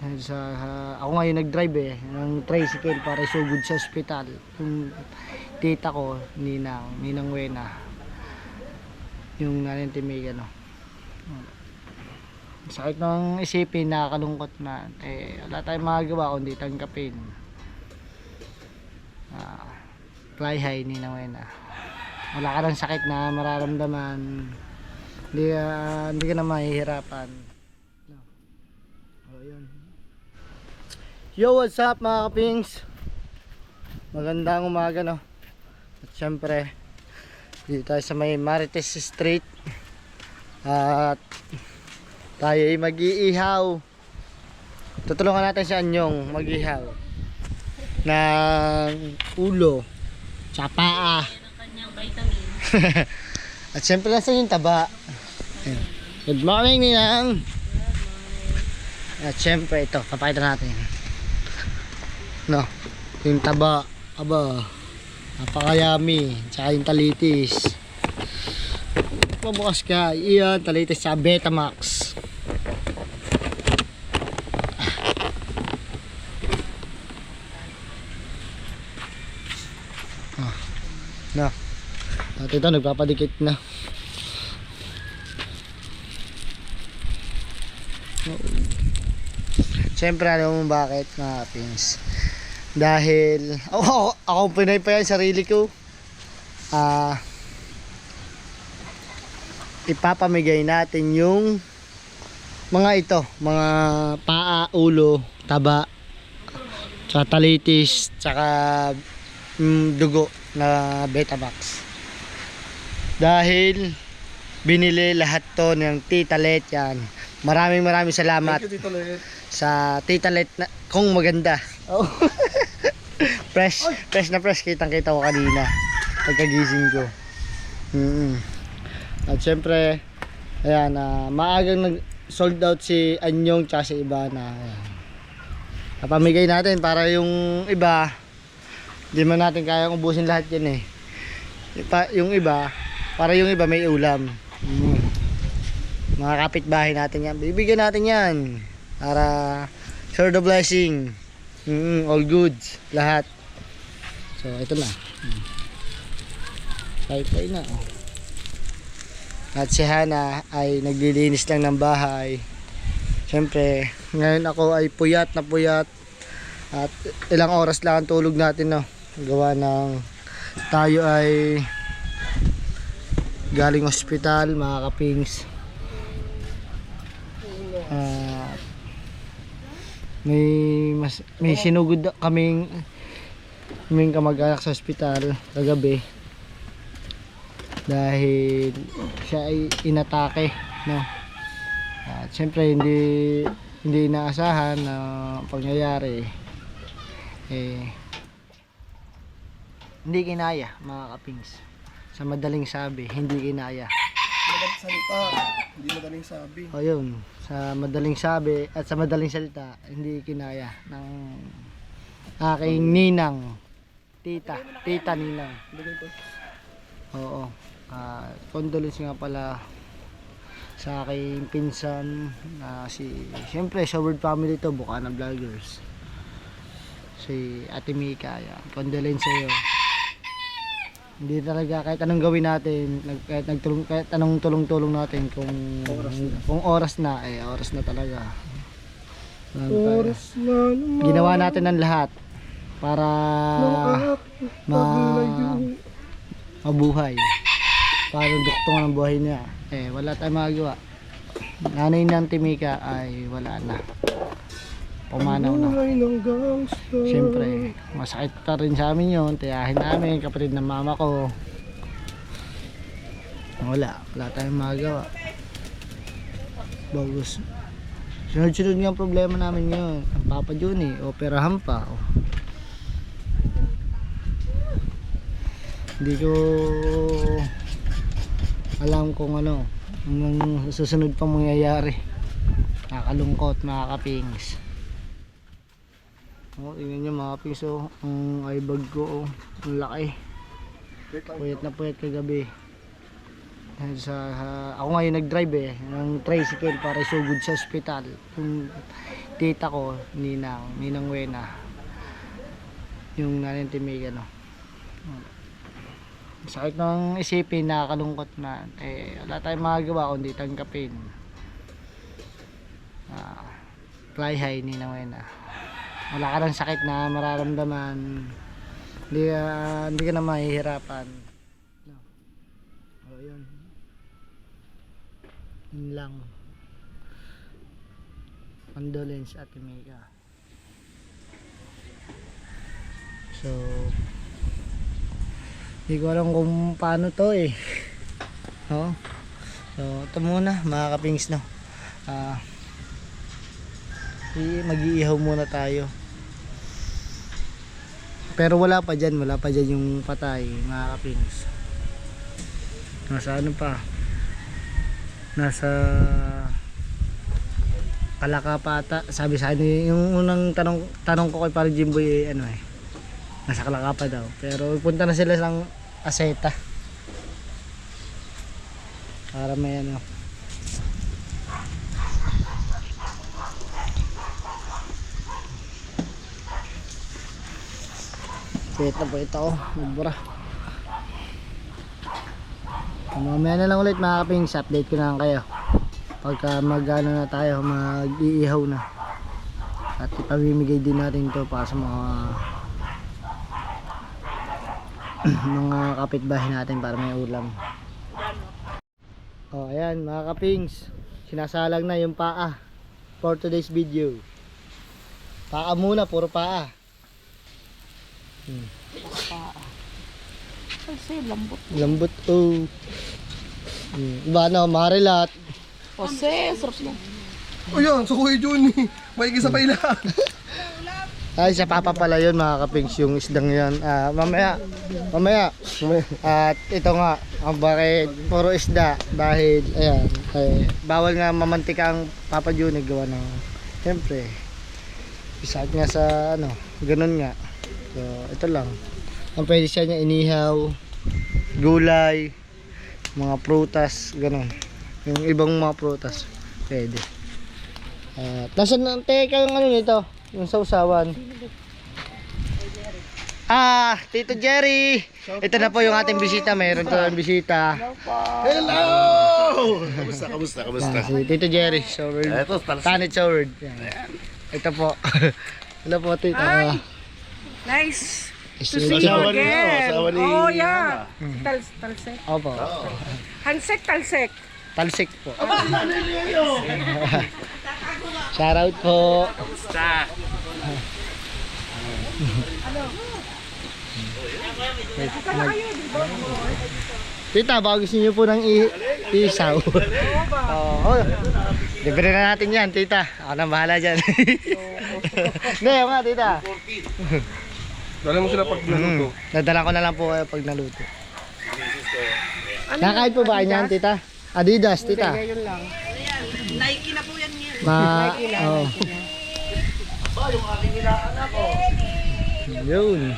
Ako ngayon nag-drive ng tricycle para isugod sa ospital yung tita ko, Ninang Wena, yung nanay Timika, no. Sakit ng isipin, nakakalungkot na wala tayong magagawa kundi tanggapin. Fly high, Ninang Wena, wala ka ng sakit na mararamdaman, hindi ka na mahihirapan, no. Yun. Yo, what's up mga kapings? Magandang umaga, no. At syempre dito tayo sa may Marites Street at tayo ay mag-iihaw. Tutulungan natin si Anyong mag-ihaw ng ulo sa paa. At syempre nasa yung taba. Good morning, Ninang. At syempre ito, papakita natin, no, yung taba, aba, napakayami, tsaka yung talitis. Pabukas ka, iyan, talitis sa Betamax. No, at ito nagpapadikit na. Siyempre alam mo bakit mga kapings? Dahil ako pinay pa yan sarili ko. Ipapamigay natin yung mga ito, mga paa, ulo, taba, tsaka talitis, tsaka dugo na Betamax. Dahil binili lahat to ng Tita Let yan. Maraming salamat. Thank you, Tita Let. Sa Tita Let na, kung maganda. Oh. fresh na fresh, kitang-kita ko kanina pagkagising ko. At syempre ayan, maagang nag-sold out si Anyong tsaka si Ivana. Napamigay natin para yung iba, hindi man natin kayang ubusin lahat yan yung iba, para yung iba may ulam. Mga kapitbahay natin yan, bibigyan natin yan para share the blessing. All goods, lahat. So ito na, pay na. At si Hana ay naglilinis lang ng bahay. Siyempre ngayon ako ay puyat na puyat, at ilang oras lang ang tulog natin, no, gawa ng tayo ay galing ospital mga kapings. May sinugod kaming kamag-anak sa ospital kagabi dahil siya ay inatake, no. At syempre hindi inaasahan na pangyayari, hindi kinaya mga kapings. Sa madaling sabi, hindi kinaya. Madaling salita, hindi madaling sabi. O yun, sa madaling sabi at sa madaling salita, hindi kinaya ng aking ninang, tita Ninang. Oo. Condolence nga pala sa aking pinsan na siyempre sa Word Family to, Bukana Vloggers, si Ate Mika. Yan, condolence sa'yo. Hindi talaga, kahit anong gawin natin, kahit anong tulong-tulong natin, kung oras na, oras na talaga. Oras na naman. Ginawa natin ang lahat para mabuhay, para duktungan ang buhay niya. Wala tayong magagawa. Nanay ng Timika ay wala na, pumanaw na. Siyempre masakit pa rin sa amin yun, tiyahin namin, kapatid ng mama ko. Wala tayong magagawa. Bagus, sunod-sunod nga ang problema namin yun. Ang Papa Juni, operahan pa. Hindi ko alam kung ano ang susunod pang mangyayari. Nakakalungkot mga kapings. Tingnan nyo mga kapings, ang eyebag ko, ang laki. Puyat na puyat kagabi Ako ngayon nag-drive ng tricycle para isugod sa ospital. Yung tita ko, Ninang Wena. Yung nanintimig ano. Sakit ng isipin, nakakalungkot na. Wala tayong magagawa kundi tanggapin. Fly high, Ninang Wena. Wala ka ng sakit na mararamdaman. Hindi ka na mahihirapan. No. Yun. Yun lang. Condolence at Mika. So hindi ko alam kung paano to no? So ito muna mga kapings, no. Mag-iihaw muna tayo. Pero wala pa dyan yung patay mga kapings. Nasa ano pa, nasa Kalakapata. Sabi sa akin yung unang tanong ko kay parang Jimboy nasa Kalakapa daw, pero punta na sila ng Aseta para may ano. Kita po ito nagbura. Mamaya na lang ulit mga kapings, update ko na lang kayo pagka mag-ano na tayo, mag-iihaw na, at ipamimigay din natin ito para sa mga kapitbahay natin para may ulam. Ayan mga kapings, sinasalang na yung paa for today's video. Paa muna, puro paa. Kasi lambot. Lambot iba na, marilat. Kasi sarap mo. Ayan, sa Kuya Johnny. May isa pa ilan. Ay, sa papa pala yun mga kapings, yung isdang yun. Mamaya. At ito nga, ang bakit puro isda. Dahil, ayan, bawal nga mamantika ang Papa Juni gawa ng, siyempre, isat nga sa, ganun nga. So, ito lang. Ang pwede siya niya inihaw, gulay, mga prutas, ganun. Yung ibang mga prutas, pwede. Nasaan na, teka yung nito? Yung sausawan. Tito Jerry. Ito na po yung ating bisita. Mayroon tayong bisita. Hello! Kamusta? Si Tito Jerry. Ito, Tanit Sword. Ito po. Hello po, Tito. Nice to Si- see you Asawa niyo, again. asawa ni Oh, yeah. Talsek. Opo. Talsek. Talsik po. Shoutout po. Tita, baka gusto niyo po ng isaw. Oo. Libre na natin yan, tita. Ako na bahala dyan. Hindi, yung nga, tita. Dala mo sila pag naluto. Nadala ko na lang po kayo pag naluto. Nakakain po ba kayo niyan, tita? Adidas, tita. Ngayon lang. Nike na po yan ngayon. Oh. Yung aking inaanak ko. Yun.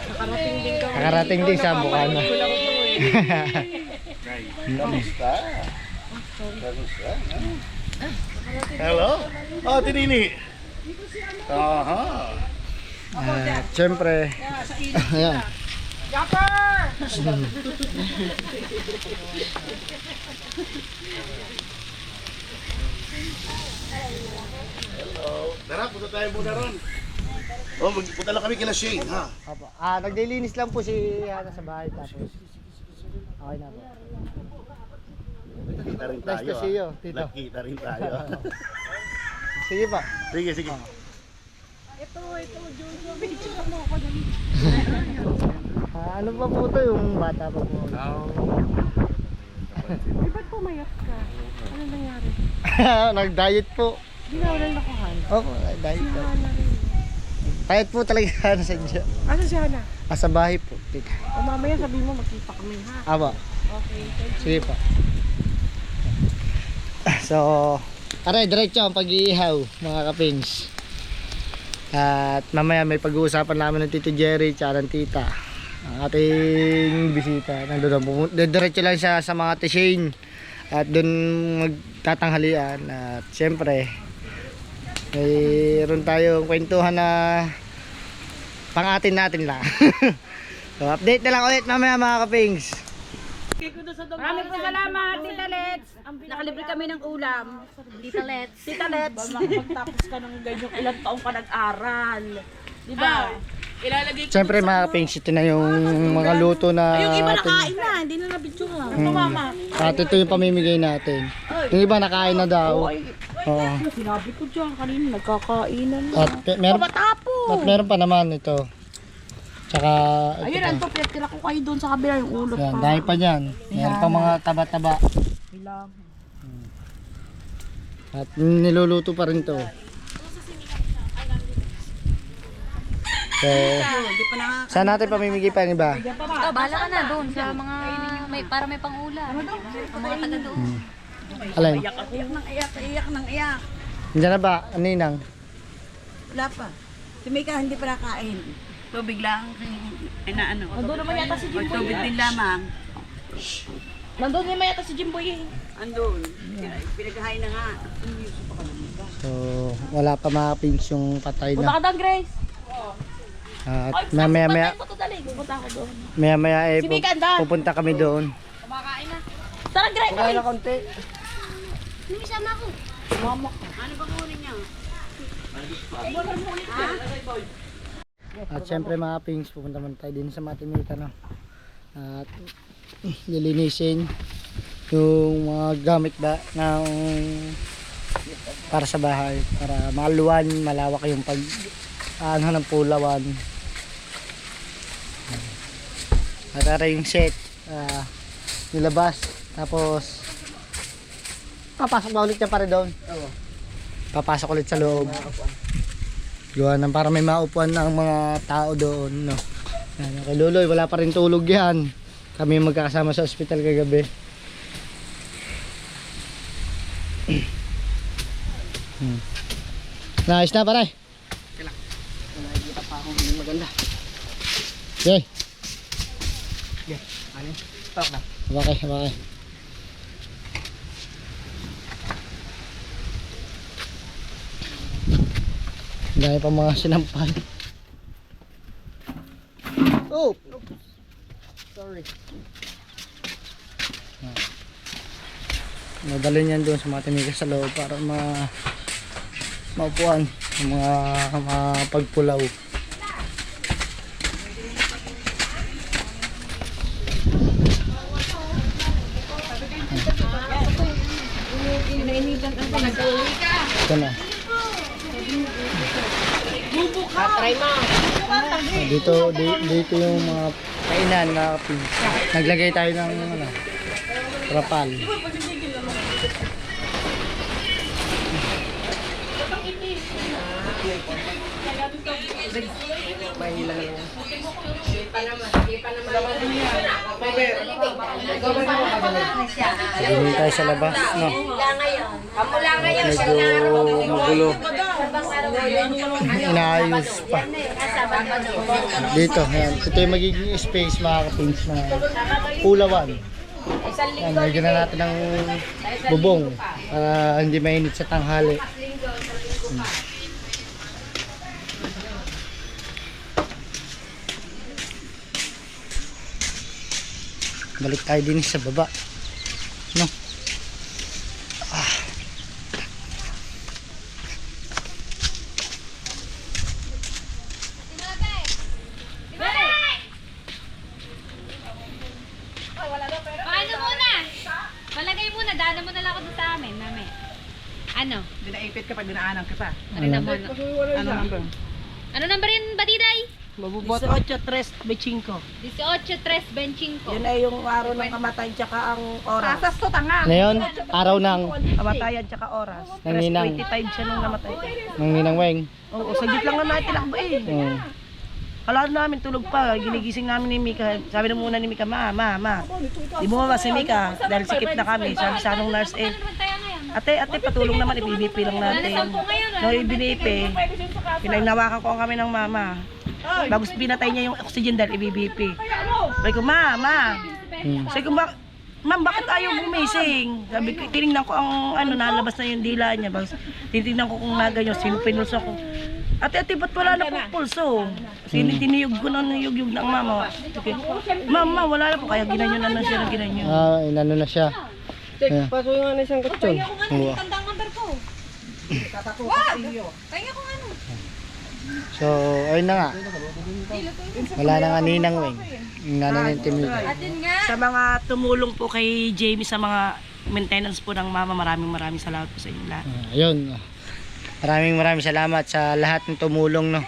Nakarating din kami. Nakarating din sa Bukana. Kamusta? Hello? Oh, Tinini. Aha. Siyempre. Ayan. Japper! Tara, punta tayo muna ron. Oh, punta lang kami kila Shane, ha? Opo. Naglilinis lang po si Hana sa bahay tapos. Okay na po. Nakita rin Nice tayo, to see you, Tito. Nakita rin tayo. Sige pa. Sige, sige. Ito, Jojo. Picture mo ako dali. Ano pa po ito yung bata pa po? Ay, ba't pumayat ka? Ano nangyari? Nag-diet po. Di na walang nakuhan. Opo, nag-diet po. Hana rin. Diet po talaga sa dyan. Asa si Hana? Sa bahay po. Tita. O mamaya sabihin mo magkita kami ha. Aba. Okay, thank you. Sige pa. So, aray, diretso ang pag-iihaw mga kapings. At mamaya may pag-uusapan namin ng Tito Jerry tsaka ng tita. ang ating bisita. Nandun, diretso lang siya sa mga Tishane at doon magtatanghalian. At siyempre, mayroon tayong kwentuhan na pang-atin natin lang. So, update na lang ulit mamaya mga kapings. Maraming salamat, Tita Let's. Nakalibre kami ng ulam. Tita Let's. Tita Let's. Magtapos ka ng ganyan, ilang taong ka nag-aral. Di ba? Ilalagay ko. Siyempre mga kapings, ito na yung mga luto na Yung iba nakain na, hindi na nabidyo nga. Ito mama. At ito yung pamimigay natin. Yung iba nakain na daw. Oo. Sinabi ko dyan kanina, nagkakainan na. At meron, Matapos. at meron pa naman ito. Tsaka ito Ayun, pa. Anto, pinatira ko kayo doon sa kabila yung ulo Yan, pa. dahil pa dyan. Meron pa mga taba-taba. Bilang. At niluluto pa rin to. So, saan natin pamimigay pa yung iba? Oh, bahala ka na doon sa mga para may pang-ulam. Ang mga taga doon. Alin? Iyak ng iyak. Diyan na ba? Ninang? Wala pa. Si Mika hindi pa nakain. Tubig lang. Ay na ano. Nandun naman yata si Jimboy. Tubig din lamang. Nandun naman yata si Jimboy eh. Andun. Pinaghahain na nga. So, wala pa mga pings yung patay Punta ka na. doon, Grace. At mamaya-maya, Pupunta ako doon. maya-maya eh, Si Mika andun. pupunta kami doon. Kumakain na. Tara, Grace. Kaya na konti. Sumisama ako. Mama ka. Ano bang huli niya? At syempre mga pings, pupunta man tayo din sa Matimita, no? At lilinisin yung mga gamit ba ng para sa bahay, para maluwan, malawak yung pag ano ng pulawan. At para yung set nilabas, tapos papasok ba ulit niya para doon? Oo. Papasok ulit sa loob. Gawa ng para may maupuan ng mga tao doon, no. Yan, kay Luloy, wala pa rin tulog yan. Kami magkakasama sa ospital kagabi. Nice na pare. Nakikita pa akong maganda. Okay. Yeah, ano? Stop na. Okay, okay. Dahil pa mga sinampal. Oh! Sorry. Madalhin yan doon sa mga tinigas sa loob para maupuan ng mga pagpulaw. Ito na. Dito yung mga kainan na naglagay tayo ng ano, trapal. Hindi tayo sa labas, no? Medyo magulo. Inaayos pa. Dito, yan. Ito yung magiging space mga kapins na pulawan. Yan, lagyan na natin ng bubong para hindi mainit sa tanghali. Balik tayo din sa baba, no? Paano muna? Palagay muna, daanan mo na lang ako doon sa amin, mami. Ano? Dinaipit ka pag dinaanan ka pa. Ano naman? Ano number? Ano number yun, Batiday? Mabuboto 8-3-25. 18-3-25. Yun ay yung araw ng kamatayan tsaka ang oras. Asas to tanga. Ngayon, araw ng Kamatayan tsaka oras. Nanginang. 3:25 siya nung namatay. ng Ninang Weng. Oo, saglit lang naman tinakbo eh. Kala namin tulog pa, ginigising namin ni Mika. Sabi na muna ni Mika, ma. Di bumaba si Mika dahil sikip na kami. Sabi sa anong nurse Ano naman tayo ngayon? ate, patulong naman, ibibp lang natin. No, ibinipe. Pinainawakan ko kami ng mama. Bagus pinatay niya yung oxygen dahil IBBP. Sabi ko, mama. Sabi ko, ma'am, bakit ayaw gumising? Sabi ko, tinignan ko ang nalabas na yung dila niya. Bagus, titignan ko kung naganyo, pinulso ko. Ate, ba't wala na pong pulso? Tiniyog ko na niyog ng mama. Okay. Mama, wala na po. Kaya ginanyo na lang siya ng ginanyo. Inano na siya. Yeah. Paso yung ano isang kutsyon. Oo. So, ayun na nga. Wala na nga ninang wing. Yung ano na yung timika. Sa mga tumulong po kay Jamie sa mga maintenance po ng mama, maraming salamat po sa inyo lahat. Ayun. Maraming salamat sa lahat ng tumulong, no.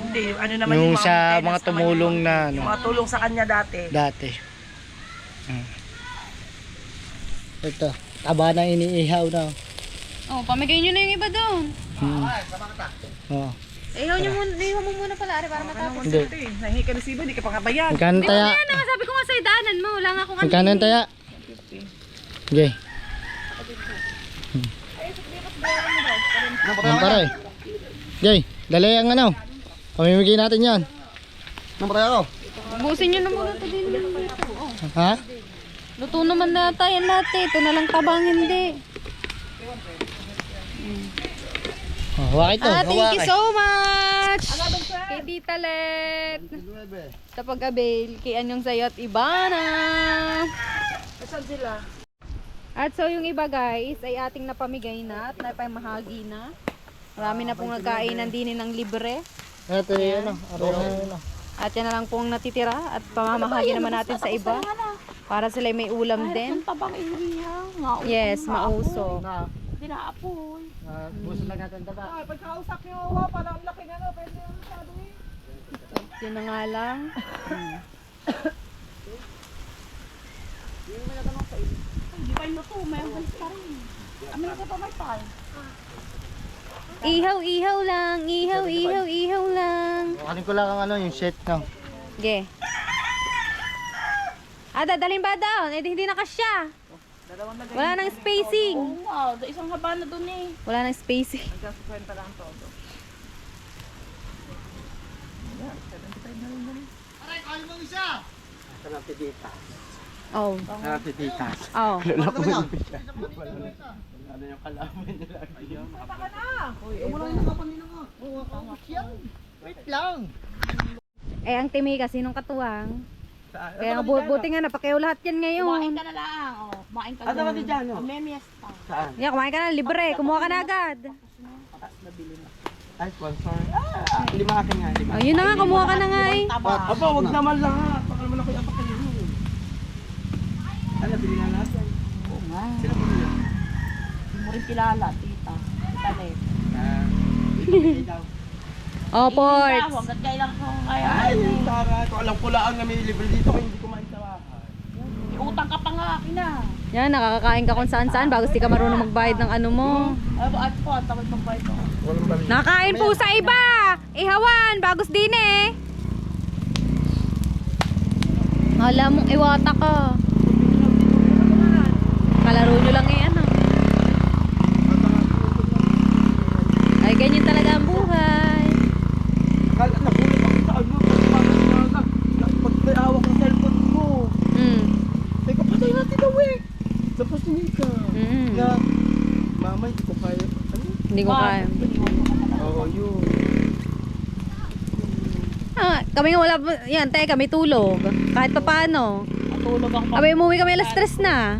Hindi, ano naman Yung mga sa maintenance mga tumulong naman na, yung ano, mga tulong sa kanya dati. Ito, taba na iniihaw na. Oh, pamigay nyo na yung iba doon. Oo. Ihaw mo muna pala, Ari, para matapos. Hindi. Nahingi ka na siba, hindi ka pa kabayan. Magkano taya? Ano, sabi ko nga sa idaanan mo, wala nga akong ano. Magkano yung taya? Okay. Ang paray. Okay, dali ang ano. Pamimigay natin yan. Busin nyo na muna ito din. Oh. Ha? Luto naman na tayo lahat eh. Ito na lang tabang hindi. Hawak ito. Thank you so much! Kay Tita Let. Sa pag-avail. Kay Anyong Sayo at Ibana. Saan sila? At so yung iba guys ay ating napamigay na at napamahagi na. Marami na pong nagkainan din ng libre. Ito yung ano. Ano. At yan na lang pong natitira at pamamahagi naman natin sa iba. Para sila may ulam din. Yes, mauso. Buso lang natin taba. Pagkausap niyo, parang ang laki na pwede yung masyado eh. Yun na nga lang. Hindi pa yung luto, may ang galit pa rin. Amin ka pa may pal. Ihaw lang. Ihaw lang. Kukanin ko lang ang ano, yung set no. Okay. Dadalhin ba down? Eh, hindi na kasya. Wala nang spacing. Oo nga, isang haba na dun eh. Wala nang spacing. Nagkasukwenta lang todo. Oh. Titas. Oh. Ano yung kalaman nila? Wait lang. Eh, ang timi kasi nung katuwang. Kaya nga buti nga napakiyaw lahat yan ngayon. Kumain ka na lang. Oh, kumain ka na. Ano ba di dyan? Memiesta. Saan? Yeah, kumain ka na, libre. Kumuha ka na agad. Ay, sponsor. Lima akin nga, lima. Oh, yun na nga, kumuha ka na nga eh. Aba, wag naman lahat. Baka naman ako yung apakali mo. Ano, bili na natin. Oo nga. Sino po nila? Hindi mo rin kilala, tita. Tita Let. Bili daw. Oh, ports. Hanggat kailan ko kaya. Ay, tara. Ito, alam ko lang na may libre dito kung hindi kumain sa bahay. Utang ka pa nga akin na. Yan, nakakakain ka kung saan-saan bago di ka marunong magbayad ng ano mo. At po, at takot magbayad ko. Walang balik. Nakakain po sa iba. Ihawan, bagos din eh. Hala mong iwata ka. Kalaro nyo lang eh, ano. Ay, ganyan talaga ang buhay. Kala, nakulit ako sa ano. Pag may hawak ng cellphone ko. Teka, patay natin daw eh. Tapos hindi ka. Na, mama, hindi ko kaya. Ano? Hindi ko kaya. Oo, yun. Kami nga wala, yan, tayo kami tulog. Kahit pa paano. Tulog ako. Abay, umuwi kami alas 3 na.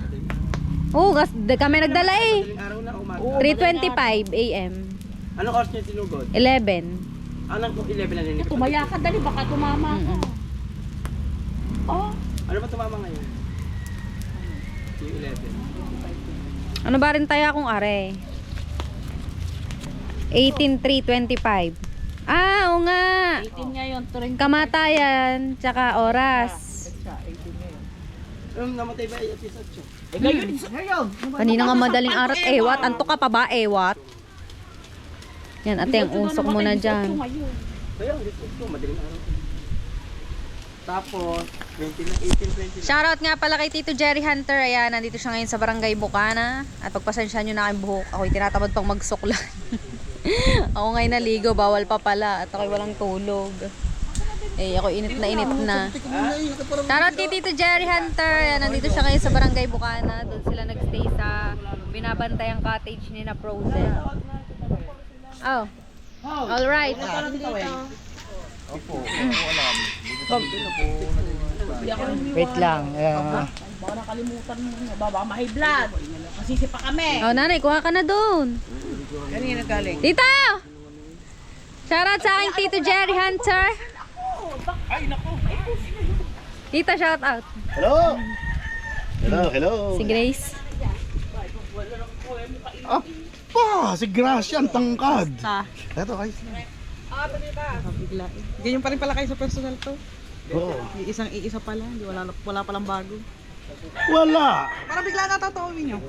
Oo, kami nagdala eh. Araw na umaga. 3:25 AM. Anong oras niya tinugod? 11. Anong 11 na nilipad? Tumaya ka dali, baka tumama ka. Oh, Ano ba tumama ngayon? Yung 11. Ano ba rin tayo akong are? 18:3:25. Oo nga. 18 ngayon, turing. Kamatayan, tsaka oras. Namatay ba yung episode 8? Ngayon. Kanina nga madaling arat. Ewat, anto ka pa ba? Ewat. Yan, ate, ang usok mo na dyan. Kaya, ito, madaling araw. Tapos, 20 na, 18, 20 na. Shoutout nga pala kay Tito Jerry Hunter. Ayan, nandito siya ngayon sa Barangay Bukana. At pagpasensya nyo na aking buhok. Ako'y tinatamad pang magsuklan. Ako ngayon naligo, bawal pa pala. At ako'y walang tulog. Eh, ako init na. Shoutout kay Tito Jerry Hunter. Yan, nandito siya ngayon sa Barangay Bukana. Doon sila nagstay sa binabantayang cottage ni na Frozen. Oh. Alright. Wait lang. Baka nakalimutan mo, baba ma-high blood. Masisi pa kami. Oh, nanay, kuha ka na doon. Kanina galing. Tito! Shoutout sa aking Tito Jerry Hunter. Tito, shoutout. Hello! Hello! Si Grace. Apa! Si Gracia, ang tangkad. Ah. Eto, guys. Ganyan pa rin pala kayo sa personal to. Oo. Iisa pala, hindi wala palang bago. Wala! Parang bigla natatawin nyo.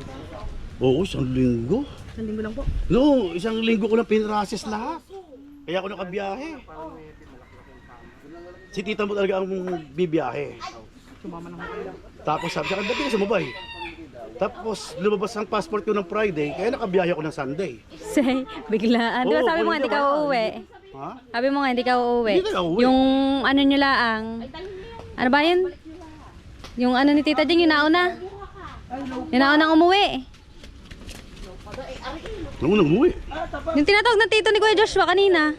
Oo, isang linggo. Isang linggo lang po. No, isang linggo ko lang pinrases lahat. Kaya ako nakabiyahe. Si tita mo talaga ang bibiyahe. Sumama naman kayo. Tapos sabi siya, dati ka sumabay. Tapos lumabas ang passport ko ng Friday, kaya nakabiyahe ako ng Sunday. Say, biglaan. Di ba Oo, sabi mo nga hindi ka uuwi? Ha? Sabi mo nga hindi ka uuwi. Hindi ka uuwi. Yung ano nyo laang. Ano ba yun? Yung ano ni Tita Jing, yung nauna. Yung naunang umuwi. Nung umuwi. Yung tinatawag ng tito ni Kuya Joshua kanina.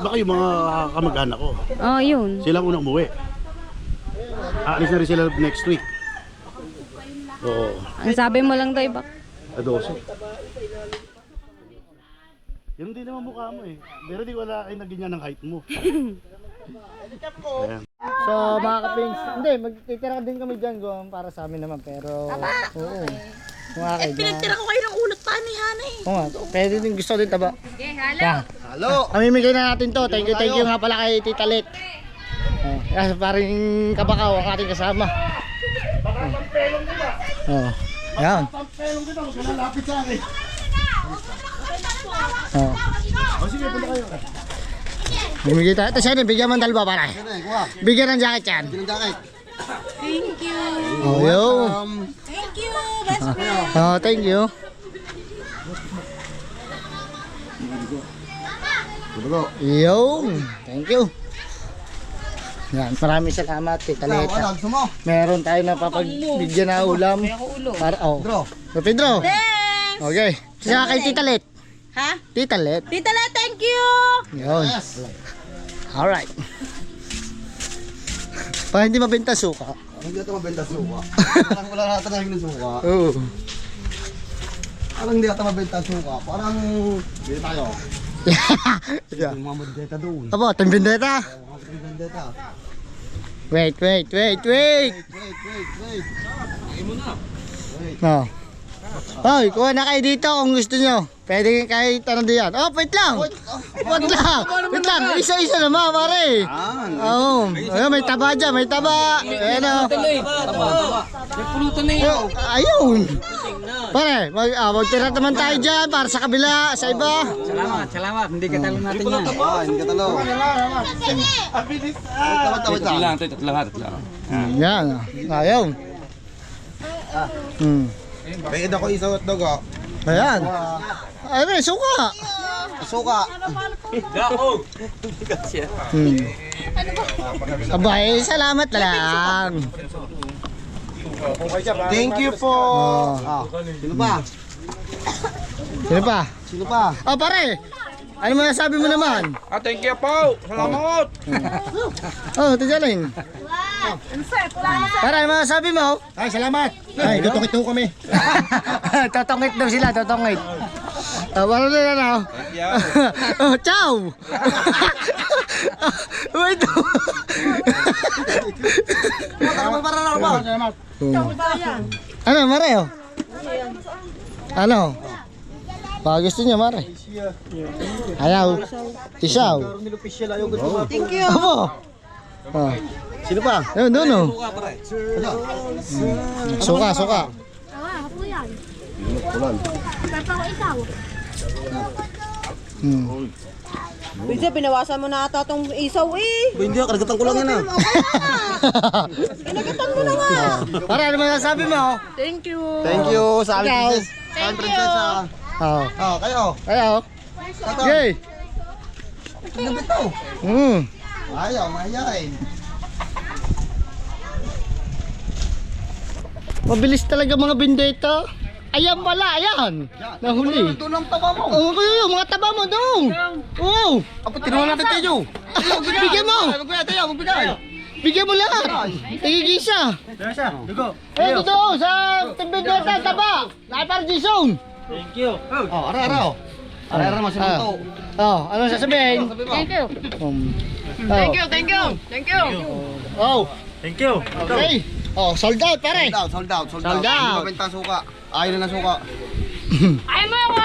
Baka yung mga kamag-anak ko. Oh, yun. Sila ang unang umuwi. Aalis na rin sila next week. Oo. Ang sabi mo lang daw iba. 12. Yan din naman mukha mo eh. Pero di wala ay naganyan ng height mo. Ayan. So mga kapings, hindi, magtitira din kami dyan Gom, para sa amin naman. Pero, oo. Mga akin, Pinagtira ko kayo ng ulot pa ni Hana eh. oo nga, pwede din gusto din taba. Okay, halo. Yan. Halo! Pamimigay na natin to. Thank you nga pala kay Tita Let. Parang kabakaw ang ating kasama. Oh. Yan. Pampelong dito, huwag ka lalapit sa akin. Oh. O sige, punta kayo. Bumigay tayo. Ito siya, bigyan mo ng dalawa para. Bigyan ng jacket yan. Thank you. Oh, yo. Thank you. Best friend. Oh, thank you. Yo. Thank you. Yan, maraming salamat Tita Leta. Meron tayo na papagbigyan na ulam. Para, oh. Pedro. Thanks. Okay. Saka kay Tita Let. Ha? Tita Let. Tita La, thank you. Yun. Alright. Para hindi mabenta suka. Hindi natin mabenta suka. Parang wala natin na ng suka. Oo. Parang hindi natin mabenta suka. Parang hindi tayo. Yeah. Yung mga mandeta doon. Apo, timbindeta. Mga mandeta. Wait. Wait. No. Hoy, kuha na kayo dito kung gusto nyo. Pwede kayo tanong diyan. Oh, wait lang. Wait lang. Isa-isa naman, pare. Oo. Ayun, may taba dyan, may taba. Ayan o. Ayun. Pare, magtira naman tayo dyan para sa kabila, sa iba. Salamat. Hindi ka talo natin yan. Hindi ka talo. Tatlo. Yan. Ayun. Pwede ako isang hotdog ah. Ayan. Ayun, suka. Suka. Abay, salamat lang. Thank you po. Sino pa? Sino pa? Sino pa? Oh, pare. Ano masasabi mo naman? Thank you po. Salamat. Oh, tiyaling. Para, ano masasabi mo? Ay, salamat. Ay, Tutungit ho kami. Totongit daw sila, totongit. Parang nila na. Oh, ciao! Wait. Ano, Mare? Oh? Ano? Baka gusto niya, Mare. Ayaw. Isaw. Thank you. Apo. Oh. Sino pa? Ayun, doon, oh. Suka. Bisa, binawasan mo na ata itong isaw eh. Hindi, karagatan ko lang yan ah. Kinagatan mo na nga. Para, ano masasabi mo? Thank you. Thank you sa Ikaw. Alice. Thank you. Oo. Kayo. Ayaw. Yay. Pinabit to. Ayaw, mahihain. Mabilis talaga mga bindeta. Ayan pala, ayan. Nahuli. Doon ang taba mo. Oo, kayo, mga taba mo doon. Oo. Apo, tinuwan natin tayo. Bigyan mo. Magbigay tayo, magbigay. Bigyan mo lahat. Tigigisa. Eh, totoo, sa bindeta, taba. Nakipar Jason. Ara-ara. Ara-ara, masimuto. Anong sasabihin? Thank you. Thank you, thank you. Thank you. Oh. Thank you. Okay. Sold out, pare. Sold out. Sold out. Hindi mabenta suka. Ayaw na ng suka. Ayaw mo ako.